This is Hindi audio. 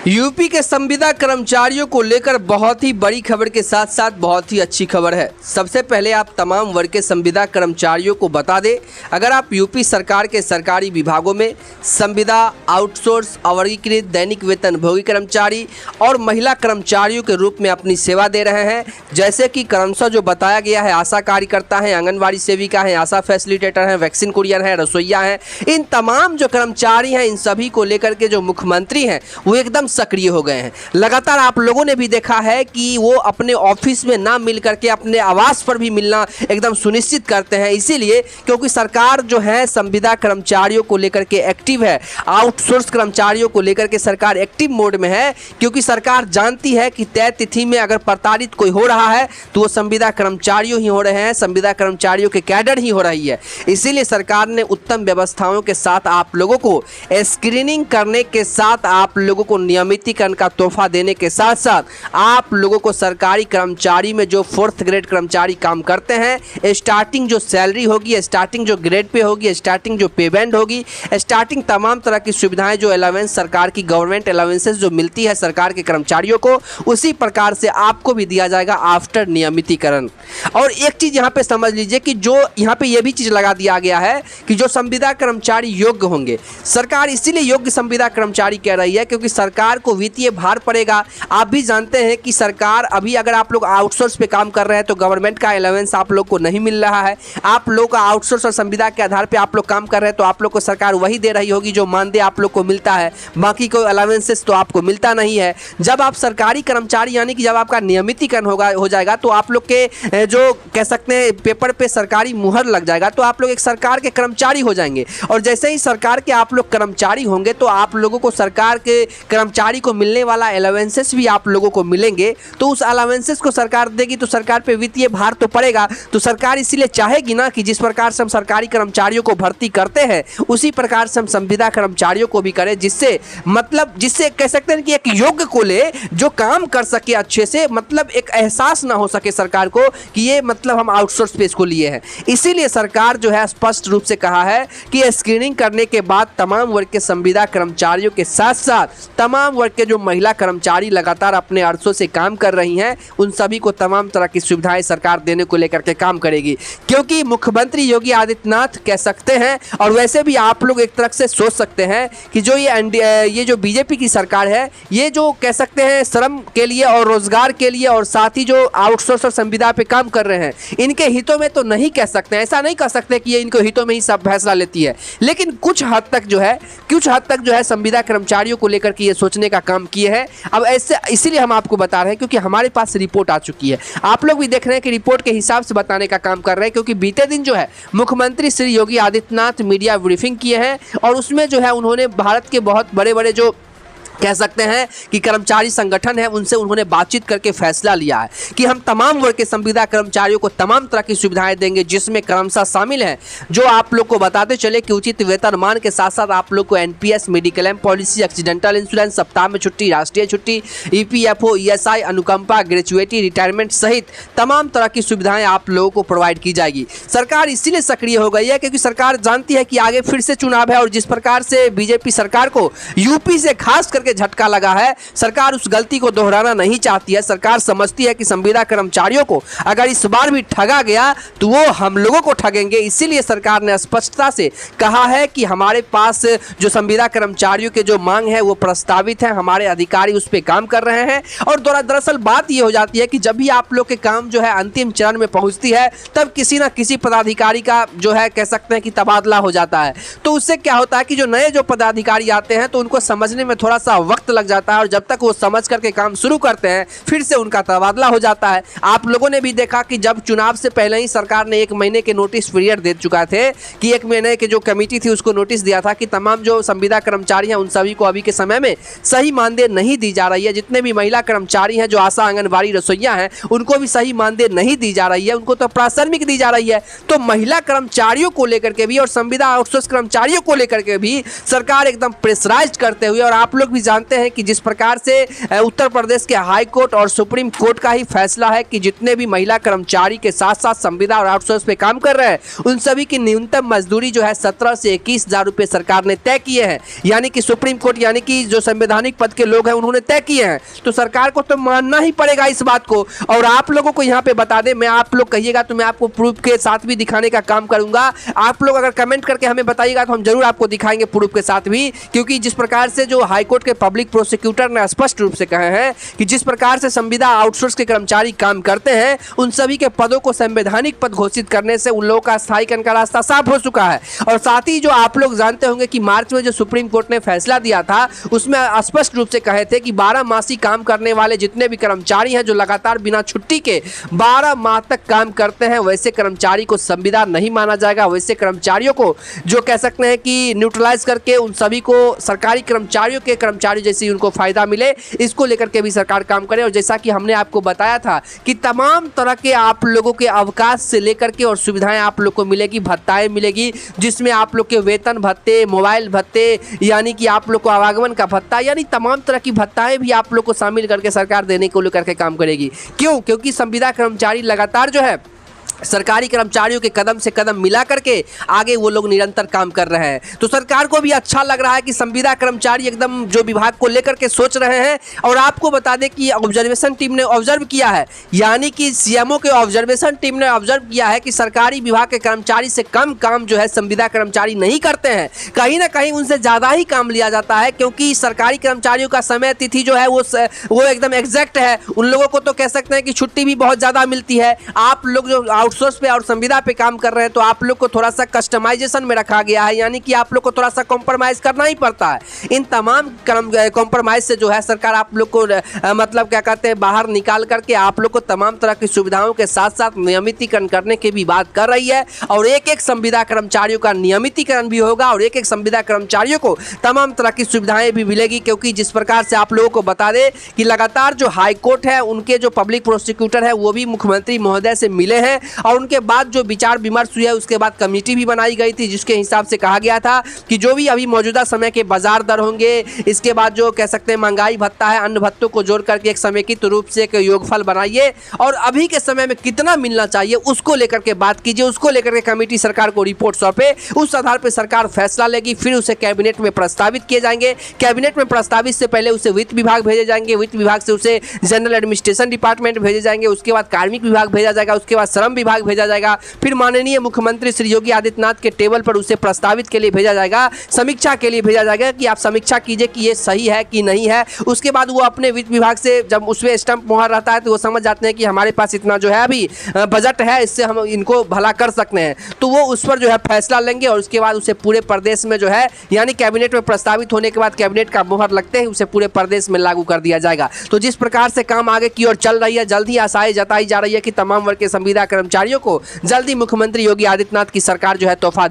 यूपी के संविदा कर्मचारियों को लेकर बहुत ही बड़ी खबर के साथ साथ बहुत ही अच्छी खबर है। सबसे पहले आप तमाम वर्ग के संविदा कर्मचारियों को बता दें, अगर आप यूपी सरकार के सरकारी विभागों में संविदा, आउटसोर्स, अवर्गीकृत, दैनिक वेतन भोगी कर्मचारी और महिला कर्मचारियों के रूप में अपनी सेवा दे रहे हैं, जैसे कि क्रमशः जो बताया गया है, आशा कार्यकर्ता हैं, आंगनबाड़ी सेविका हैं, आशा फैसिलिटेटर हैं, वैक्सीन कुरियर हैं, रसोइया हैं, इन तमाम जो कर्मचारी हैं, इन सभी को लेकर के जो मुख्यमंत्री हैं वो एकदम सक्रिय हो गए हैं। लगातार आप लोगों ने भी देखा है कि वो अपने ऑफिस में ना मिल करके अपने आवास पर भी मिलना एकदम सुनिश्चित करते हैं, इसीलिए क्योंकि सरकार जो है संविदा कर्मचारियों को लेकर के एक्टिव है, आउटसोर्स कर्मचारियों को लेकर के सरकार एक्टिव मोड में है, क्योंकि सरकार जानती है कि तय तिथि में अगर प्रताड़ित कोई हो रहा है तो वो संविदा कर्मचारियों ही हो रहे हैं, संविदा कर्मचारियों के कैडर ही हो रही है। इसीलिए सरकार ने उत्तम व्यवस्थाओं के साथ आप लोगों को स्क्रीनिंग करने के साथ आप लोगों को नियमितीकरण का तोहफा देने के साथ साथ आप लोगों को सरकारी कर्मचारी में जो 4th ग्रेड कर्मचारी काम करते हैं, स्टार्टिंग जो सैलरी होगी, स्टार्टिंग जो ग्रेड पे होगी, स्टार्टिंग जो पे बैंड होगी, स्टार्टिंग तमाम तरह की सुविधाएं जो अलावेंस सरकार की गवर्नमेंट अलावेंसेस जो मिलती है सरकार के कर्मचारियों को, उसी प्रकार से आपको भी दिया जाएगा आफ्टर नियमितीकरण। और एक चीज़ यहाँ पे समझ लीजिए कि जो यहाँ पे ये भी चीज़ लगा दिया गया है कि जो संविदा कर्मचारी योग्य होंगे, सरकार इसीलिए योग्य संविदा कर्मचारी कह रही है क्योंकि सरकार को वित्तीय भार पड़ेगा। आप भी जानते हैं कि सरकार अभी अगर आप लोग आउटसोर्स पे काम कर रहे हैं तो गवर्नमेंट का अलावेंस आप लोग को नहीं मिल रहा है। आप लोग का आउटसोर्स और संविदा के आधार पे आप लोग काम कर रहे हैं तो आप लोग को सरकार वही दे रही होगी जो मानदेय आप लोग को मिलता है, बाकी कोई अलावेंसेस तो आपको मिलता नहीं है। जब आप सरकारी कर्मचारी यानी कि जब आपका नियमितीकरण हो जाएगा तो आप लोग के जो कह सकते हैं पेपर पे सरकारी मुहर लग जाएगा, तो आप लोग एक सरकार के कर्मचारी हो जाएंगे। और जैसे ही सरकार के आप लोग कर्मचारी होंगे तो आप लोगों को सरकार के कर्मचारी को मिलने वाला अलावेंसेस भी आप लोगों को मिलेंगे, तो उस अलावेंसेस को सरकार देगी तो सरकार पे वित्तीय भार तो पड़ेगा। तो सरकार इसीलिए चाहेगी ना कि जिस प्रकार से हम सरकारी कर्मचारियों को भर्ती करते हैं उसी प्रकार से हम संविदा कर्मचारियों को भी करें, जिससे कह सकते हैं कि एक योग्य को ले जो काम कर सके अच्छे से, मतलब एक एहसास ना हो सके सरकार को कि ये मतलब हम आउटसोर्स पे इसको लिए हैं। इसीलिए सरकार जो है स्पष्ट रूप से कहा है कि स्क्रीनिंग करने के बाद तमाम वर्ग के संविदा कर्मचारियों के साथ साथ तमाम वर्ग के जो महिला कर्मचारी लगातार अपने अरसों से काम कर रही हैं, उन सभी को तमाम तरह की सुविधाएं सरकार देने को लेकर के काम करेगी। क्योंकि मुख्यमंत्री योगी आदित्यनाथ कह सकते हैं, और वैसे भी आप लोग एक तरह से सोच सकते हैं कि जो ये जो बीजेपी की सरकार है, ये जो कह सकते हैं श्रम के लिए और रोजगार के लिए और साथ ही जो आउटसोर्स और संविदा पे काम कर रहे हैं, इनके हितों में तो नहीं कह सकते, ऐसा नहीं कह सकते कि ये इनको हितों में ही सब फैसला लेती है, लेकिन कुछ हद तक जो है संविदा कर्मचारियों को लेकर के ये सोचने का काम किए हैं। अब ऐसे इसीलिए हम आपको बता रहे हैं क्योंकि हमारे पास रिपोर्ट आ चुकी है, आप लोग भी देख रहे हैं कि रिपोर्ट के हिसाब से बताने का काम कर रहे हैं। क्योंकि बीते दिन जो है मुख्यमंत्री श्री योगी आदित्यनाथ मीडिया ब्रीफिंग किए हैं और उसमें जो है उन्होंने भारत के बहुत बड़े बड़े जो कह सकते हैं कि कर्मचारी संगठन है उनसे उन्होंने बातचीत करके फैसला लिया है कि हम तमाम वर्ग के संविदा कर्मचारियों को तमाम तरह की सुविधाएं देंगे, जिसमें क्रमशः शामिल है जो आप लोग को बताते चले कि उचित वेतनमान के साथ साथ आप लोग को NPS, mediclaim policy, accidental insurance, सप्ताह में छुट्टी, राष्ट्रीय छुट्टी, ईपीएफओ, ईएसआई, अनुकंपा, ग्रेजुएटी, रिटायरमेंट सहित तमाम तरह की सुविधाएं आप लोगों को प्रोवाइड की जाएगी। सरकार इसीलिए सक्रिय हो गई है क्योंकि सरकार जानती है कि आगे फिर से चुनाव है और जिस प्रकार से बीजेपी सरकार को यूपी से खास करके झटका लगा है, सरकार उस गलती को दोहराना नहीं चाहती है। सरकार समझती है कि संविदा कर्मचारियों को अगर इस बार भी ठगा गया तो वो हम लोगों को ठगेंगे। इसीलिए सरकार ने स्पष्टता से कहा है कि हमारे पास जो संविदा कर्मचारियों के जो मांग है वो प्रस्तावित है, हमारे अधिकारी उस पर काम कर रहे हैं। और दरअसल बात ये हो जाती है कि जब भी आप लोग के काम जो है अंतिम चरण में पहुंचती है तब किसी ना किसी पदाधिकारी का जो है कह सकते हैं कि तबादला हो जाता है। तो उससे क्या होता है कि जो नए जो पदाधिकारी आते हैं तो उनको समझने में थोड़ा सा वक्त लग जाता है और जब तक वो समझ करके काम शुरू करते हैं फिर से उनका तबादला हो जाता है। आप लोगों ने भी देखा कि जब चुनाव से पहले ही सरकार ने 1 महीने के नोटिस पीरियड दे चुका थे कि 1 महीने की जो कमेटी थी उसको नोटिस दिया था कि तमाम जो संविदा कर्मचारी हैं उन सभी को अभी के समय में सही मानदेय नहीं दी जा रही है। जितने भी महिला कर्मचारी हैं जो आशा, आंगनबाड़ी, रसोइया हैं उनको भी सही मानदेय नहीं दी जा रही है, उनको तो प्राथमिक दी जा रही है। तो महिला कर्मचारियों को लेकर के भी और संविदा आउटसोर्स कर्मचारियों को लेकर के भी सरकार एकदम प्रेशराइज करते हुए, और आप लोग भी जानते हैं कि जिस प्रकार से उत्तर प्रदेश के हाई कोर्ट और सुप्रीम कोर्ट का ही फैसला है कि जितने भी महिला कर्मचारी के साथ साथ संविदा और आउटसोर्स पे काम कर रहे हैं उन सभी की न्यूनतम मजदूरी जो है 17 से 21,000 रुपये सरकार ने तय किए हैं। यानी कि सुप्रीम कोर्ट यानी कि जो संवैधानिक पद के लोग हैं उन्होंने तय किए हैं, तो सरकार को तो मानना ही पड़ेगा इस बात को। और आप लोगों को यहाँ पे बता दें, मैं आप लोग कहिएगा तो मैं आपको प्रूफ के साथ भी दिखाने का काम करूंगा। आप लोग अगर कमेंट करके हमें बताइएगा तो हम जरूर आपको दिखाएंगे प्रूफ के साथ भी, क्योंकि जिस प्रकार से जो हाईकोर्ट के पब्लिक प्रोसिक्यूटर ने स्पष्ट रूप से कहे हैं कि जिस प्रकार से संविदा आउटसोर्स के कर्मचारी काम करते हैं उन सभी के पदों को संवैधानिक पद घोषित करने से उन लोगों का स्थायीकरण का रास्ता साफ हो चुका है। और साथ ही जो आप लोग जानते होंगे कि मार्च में जो सुप्रीम कोर्ट ने फैसला दिया था उसमें स्पष्ट रूप से कहे थे कि 12 मासी काम करने वाले जितने भी कर्मचारी हैं जो लगातार बिना छुट्टी के 12 माह तक काम करते हैं वैसे कर्मचारी को संविदा नहीं माना जाएगा। वैसे कर्मचारियों को जो कह सकते हैं कि न्यूट्रलाइज करके उन सभी को सरकारी कर्मचारियों के कर्मचारी जैसे उनको फायदा मिले, इसको लेकर के भी सरकार काम करे। और जैसा कि हमने आपको बताया था कि तमाम तरह के आप लोगों के अवकाश से लेकर के और सुविधाएं आप लोग को मिलेगी, भत्ताएं मिलेगी, जिसमें आप लोग के वेतन भत्ते, मोबाइल भत्ते, यानी कि आप लोग को आवागमन का भत्ता, यानी तमाम तरह की भत्ताएं भी आप लोग को शामिल करके सरकार देने को लेकर के काम करेगी। क्योंकि संविदा कर्मचारी लगातार जो है सरकारी कर्मचारियों के कदम से कदम मिला करके आगे वो लोग निरंतर काम कर रहे हैं। तो सरकार को भी अच्छा लग रहा है कि संविदा कर्मचारी एकदम जो विभाग को लेकर के सोच रहे हैं। और आपको बता दें कि ऑब्जर्वेशन टीम ने ऑब्जर्व किया है, यानी कि सीएमओ के ऑब्जर्वेशन टीम ने ऑब्जर्व किया है कि सरकारी विभाग के कर्मचारी से कम काम जो है संविदा कर्मचारी नहीं करते हैं, कहीं ना कहीं उनसे ज़्यादा ही काम लिया जाता है। क्योंकि सरकारी कर्मचारियों का समय तिथि जो है वो एकदम एग्जैक्ट है। उन लोगों को तो कह सकते हैं कि छुट्टी भी बहुत ज़्यादा मिलती है। आप लोग जो आउटसोर्स पे और संविदा पे काम कर रहे हैं तो आप लोग को थोड़ा सा कस्टमाइजेशन में रखा गया है, यानी कि आप लोग को थोड़ा सा कॉम्प्रोमाइज़ करना ही पड़ता है। इन तमाम कॉम्प्रोमाइज़ से जो है सरकार आप लोग को मतलब क्या कहते हैं बाहर निकाल करके आप लोग को तमाम तरह की सुविधाओं के साथ साथ नियमितीकरण करने की भी बात कर रही है। और एक एक संविदा कर्मचारियों का नियमितीकरण भी होगा और एक एक संविदा कर्मचारियों को तमाम तरह की सुविधाएं भी मिलेगी। क्योंकि जिस प्रकार से आप लोगों को बता दें कि लगातार जो हाईकोर्ट है उनके जो पब्लिक प्रोसिक्यूटर है वो भी मुख्यमंत्री महोदय से मिले हैं और उनके बाद जो विचार विमर्श हुआ है उसके बाद कमेटी भी बनाई गई थी, जिसके हिसाब से कहा गया था कि जो भी अभी मौजूदा समय के बाजार दर होंगे, इसके बाद जो कह सकते हैं महंगाई भत्ता है, अन्य भत्तों को जोड़ करके एक समेकित रूप से एक योगफल बनाइए और अभी के समय में कितना मिलना चाहिए उसको लेकर के बात कीजिए। उसको लेकर के कमेटी सरकार को रिपोर्ट सौंपे, उस आधार पर सरकार फैसला लेगी, फिर उसे कैबिनेट में प्रस्तावित किए जाएंगे। कैबिनेट में प्रस्तावित से पहले उसे वित्त विभाग भेजे जाएंगे, वित्त विभाग से उसे जनरल एडमिनिस्ट्रेशन डिपार्टमेंट भेजे जाएंगे, उसके बाद कार्मिक विभाग भेजा जाएगा, उसके बाद श्रम विभाग भेजा जाएगा, फिर माननीय मुख्यमंत्री श्री योगी आदित्यनाथ के टेबल पर उसे प्रस्तावित के लिए भेजा जाएगा, समीक्षा के लिए भेजा जाएगा कि आप समीक्षा कीजिए कि ये सही है कि नहीं है। उसके बाद वो अपने वित्त विभाग से जब उसमें स्टंप मोहर रहता है तो वो समझ जाते हैं कि हमारे पास इतना जो है अभी बजट है, इससे हम इनको भला कर सकते हैं, तो वो उस पर जो है फैसला लेंगे और उसके बाद उसे पूरे प्रदेश में जो है यानी कैबिनेट में प्रस्तावित होने के बाद कैबिनेट का मोहर लगते ही उसे पूरे प्रदेश में लागू कर दिया जाएगा। तो जिस प्रकार से काम आगे की ओर चल रही है, जल्द ही आशाएं जताई जा रही है कि तमाम वर्ग के संविदा कर्मचारियों को जल्दी मुख्यमंत्री योगी आदित्यनाथ की सरकार जो है तोहफा